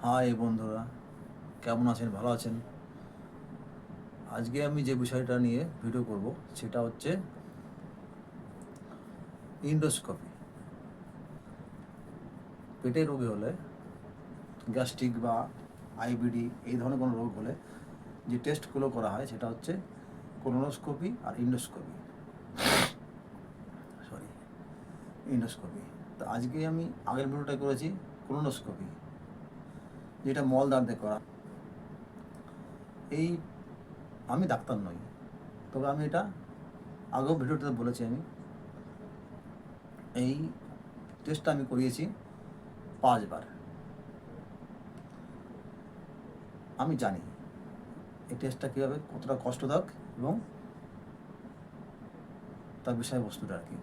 High বন্ধুরা, কেমন আছেন? ভালো আছেন? আজকে আমি যে বিষয়টা নিয়ে ভিডিও করব সেটা হচ্ছে ইন্ডোস্কোপি। পেটের রোগী হলে, গ্যাস্ট্রিক বা আইবিডি এই ধরনের কোনো রোগ হলে যে টেস্টগুলো করা হয় সেটা হচ্ছে কোলোনোস্কোপি আর ইন্ডোস্কোপি। Sorry, endoscopy. তো আজকে আমি আগের ভিডিওটা করেছি কোলোনোস্কোপি, যেটা মলদ্বার দিয়ে করা। এই আমি ডাক্তার নই, তবে আমি এটা আগেও ভিডিওটাতে বলেছি। আমি এই টেস্টটা আমি করিয়েছি 5 বার। আমি জানি এই টেস্টটা কীভাবে, কতটা কষ্টদায়ক এবং তার বিষয়বস্তুটা আর কি।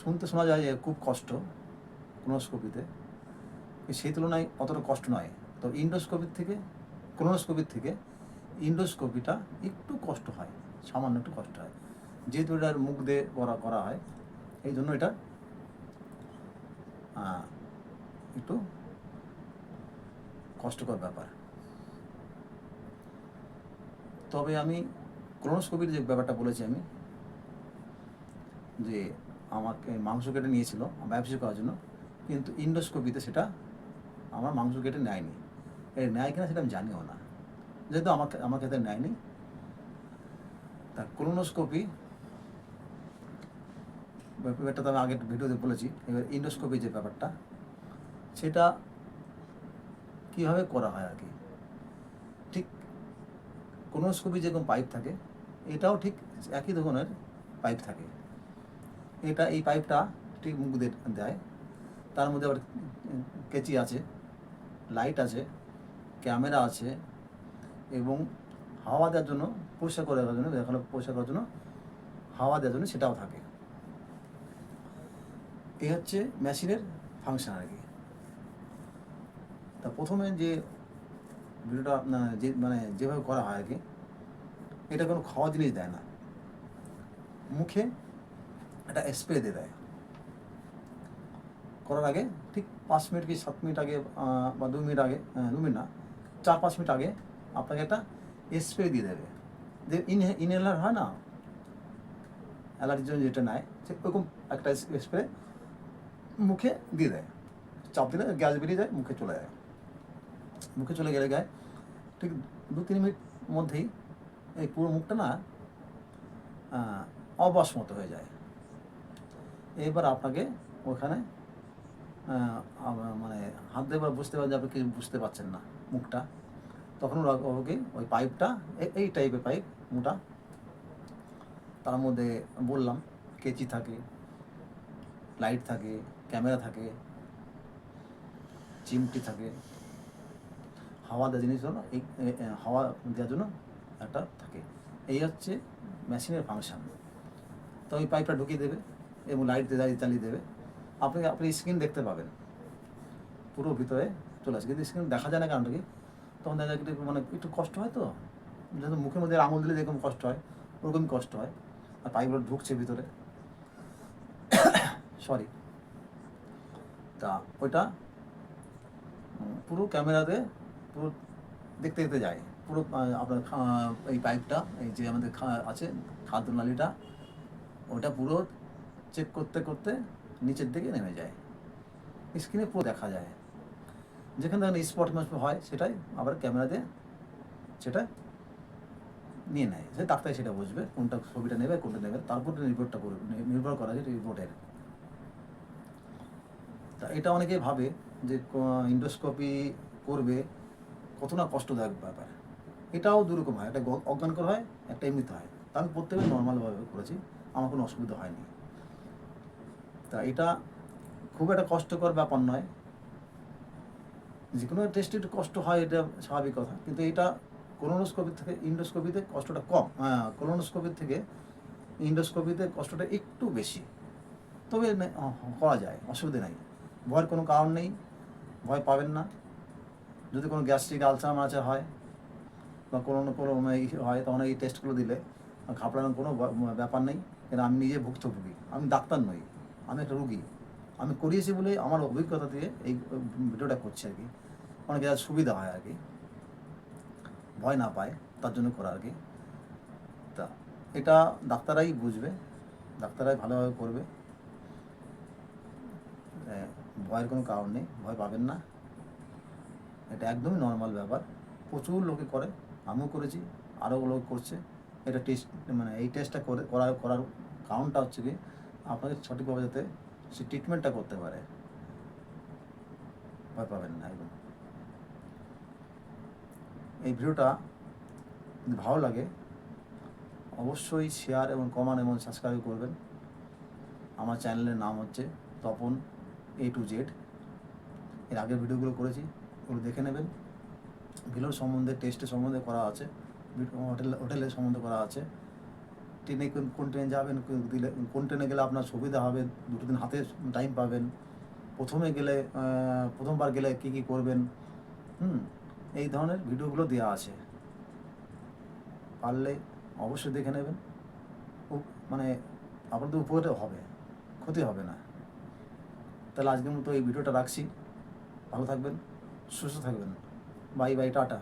শুনতে শোনা যায় যে খুব কষ্ট কোলোনোস্কোপিতে, সেই তুলনায় অতটা কষ্ট নয়। তো ইন্ডোস্কোপির থেকে, কোলোনোস্কোপির থেকে ইন্ডোস্কোপিটা একটু কষ্ট হয়, সামান্য একটু কষ্ট হয়, যেহেতু এটার মুখ দিয়ে করা হয়। এই জন্য এটা একটু কষ্টকর ব্যাপার। তবে আমি কোলোনোস্কোপির যে ব্যাপারটা বলেছি আমি, যে আমাকে মাংস কেটে নিয়েছিল বায়োপসি করার জন্য, কিন্তু ইন্ডোস্কোপিতে সেটা আমার মাংস কেটে নেয়নি। নেয় কিনা সেটা আমি জানিও না, যেহেতু আমার ক্ষেত্রে নেয়নি। তা কোলোনোস্কোপি ব্যাপারটা তো আমি আগের ভিডিওতে বলেছি। এবার ইন্ডোস্কোপি যে ব্যাপারটা, সেটা কীভাবে করা হয় আর কি। ঠিক কোলোনোস্কোপি যেরকম পাইপ থাকে, এটাও ঠিক একই ধরনের পাইপ থাকে। এই পাইপটা ঠিক মুখ দিয়ে দেয়, তার মধ্যে আবার কেচি আছে, লাইট আছে, ক্যামেরা আছে, এবং হাওয়া দেওয়ার জন্য, পরিষ্কার করে রাখার জন্য, পরিষ্কার করার জন্য হাওয়া দেওয়ার জন্য সেটাও থাকে। এই হচ্ছে মেশিনের ফাংশন আর কি। তা প্রথমে যে ভিডিওটা যে যেভাবে করা হয় আর কি, এটা কোনো খাওয়া জিনিস দেয় না, মুখে একটা স্প্রে দিয়ে দেয়। করার আগে ঠিক 5 মিনিট কি 7 মিনিট আগে, বা 2 মিনিট আগে, 2 মিনিট না, 4-5 মিনিট আগে আপনাকে একটা স্প্রে দিয়ে দেবে। যে ইনহেলার হয় না, অ্যালার্জির জন্য যেটা নেয়, সে ওরকম একটা স্প্রে মুখে দিয়ে দেয়। চাপ দিলে গ্যাস বেরিয়ে যায়, মুখে চলে যায়। মুখে চলে গেলে গায়ে ঠিক 2-3 মিনিট মধ্যেই এই পুরো মুখটা না অবশ মতো হয়ে যায়। এবার আপনাকে ওখানে মানে হাত দিয়ে বুঝতে পারেন যে আপনি কিছু বুঝতে পারছেন না মুখটা, তখন ওকে ওই পাইপটা, এই টাইপের পাইপ, মোটা, তার মধ্যে বললাম কেচি থাকে, লাইট থাকে, ক্যামেরা থাকে, চিমটি থাকে, হাওয়া দেওয়ার জিনিস হলো এই হাওয়া দেওয়ার জন্য একটা থাকে। এই হচ্ছে মেশিনের ফাংশন। তো ওই পাইপটা ঢুকিয়ে দেবে এবং লাইট দিয়ে চালিয়ে দেবে। আপনি স্ক্রিন দেখতে পাবেন, পুরো ভিতরে চলে আসে, কিন্তু স্ক্রিন দেখা যায় না। কারণটা কি, তখন দেখা যায় একটু একটু কষ্ট হয়। তো যেহেতু মুখের মধ্যে আঙুল দিলে যেরকম কষ্ট হয়, ওরকমই কষ্ট হয়। আর পাইপগুলো ঢুকছে ভিতরে, সরি। তা ওইটা পুরো ক্যামেরাতে পুরো দেখতে দেখতে যায়। পুরো আপনার এই পাইপটা, এই যে আমাদের আছে খাদ্যনালীটা, ওটা পুরো চেক করতে করতে নিচের দিকে নেমে যায়, স্ক্রিনে পুরো দেখা যায়। যেখানে স্পট হয় সেটাই আবার ক্যামেরা দিয়ে সেটা নিয়ে নেয়। সে ডাক্তার সেটা বুঝবে কোনটা ছবিটা নেবে, কোনটা নেবে, তারপর নির্ভর করা যায় রিপোর্টের। তা এটা অনেকেই ভাবে যে ইন্ডোস্কোপি করবে কত না কষ্টদায়ক ব্যাপার। এটাও দুরকম হয়, একটা অজ্ঞানকর হয়, একটা এমনিতে হয়। তা আমি প্রত্যেকে নর্মালভাবে করেছি, আমার কোনো অসুবিধা হয়নি। তা এটা খুব একটা কষ্টকর ব্যাপার নয়। যে কোনো টেস্টে একটু কষ্ট হয়, এটা স্বাভাবিক কথা, কিন্তু এটা কোলোনোস্কোপির থেকে ইন্ডোস্কোপিতে কষ্টটা কম। কোলোনোস্কোপির থেকে ইন্ডোস্কোপিতে কষ্টটা একটু বেশি, তবে করা যায়, অসুবিধা নাই। ভয়ের কোনো কারণ নেই, ভয় পাবেন না। যদি কোনো গ্যাস্ট্রিক আলসার হয় বা কোনো হয়, তখন এই টেস্টগুলো দিলে ঘাবড়ানোর কোনো ব্যাপার নেই। কিন্তু আমি নিজে ভুক্তভোগী, আমি ডাক্তার নই, আমি একটা রুগী। আমি করিয়েছি বলে আমার অভিজ্ঞতা দিয়ে এই ভিডিওটা করছি আর কি, অনেক যাতে সুবিধা হয় আর কি, ভয় না পায় তার জন্য করা আর কি। তা এটা ডাক্তাররাই বুঝবে, ডাক্তাররাই ভালোভাবে করবে, ভয়ের কোনো কারণ নেই, ভয় পাবেন না, এটা একদমই নর্মাল ব্যাপার। প্রচুর লোকে করে, আমিও করেছি, আরও লোক করছে। এটা টেস্ট মানে এই টেস্টটা করার কারণটা হচ্ছে কি আপনাকে সঠিকভাবে যাতে সে ট্রিটমেন্টটা করতে পারে, ভয় পাবেন না একদম। এই ভিডিওটা যদি ভালো লাগে অবশ্যই শেয়ার এবং কমেন্ট এবং সাবস্ক্রাইব করবেন। আমার চ্যানেলের নাম হচ্ছে তপন A to Z। এর আগের ভিডিওগুলো করেছি, ওগুলো দেখে নেবেন। ভিলোর সম্বন্ধে, টেস্টের সম্বন্ধে করা আছে, হোটেলের সম্বন্ধে করা আছে, ট্রেনে কোন ট্রেন যাবেন, কোন ট্রেনে গেলে আপনার সুবিধা হবে, 2 দিন হাতে টাইম পাবেন, প্রথমবার গেলে কী কী করবেন, এই ধরনের ভিডিওগুলো দেওয়া আছে, পারলে অবশ্যই দেখে নেবেন। মানে আপনাদের উপকার হবে, ক্ষতি হবে না। তাহলে আজকের মতো এই ভিডিওটা রাখছি, ভালো থাকবেন, সুস্থ থাকবেন, বাই বাই, টাটা।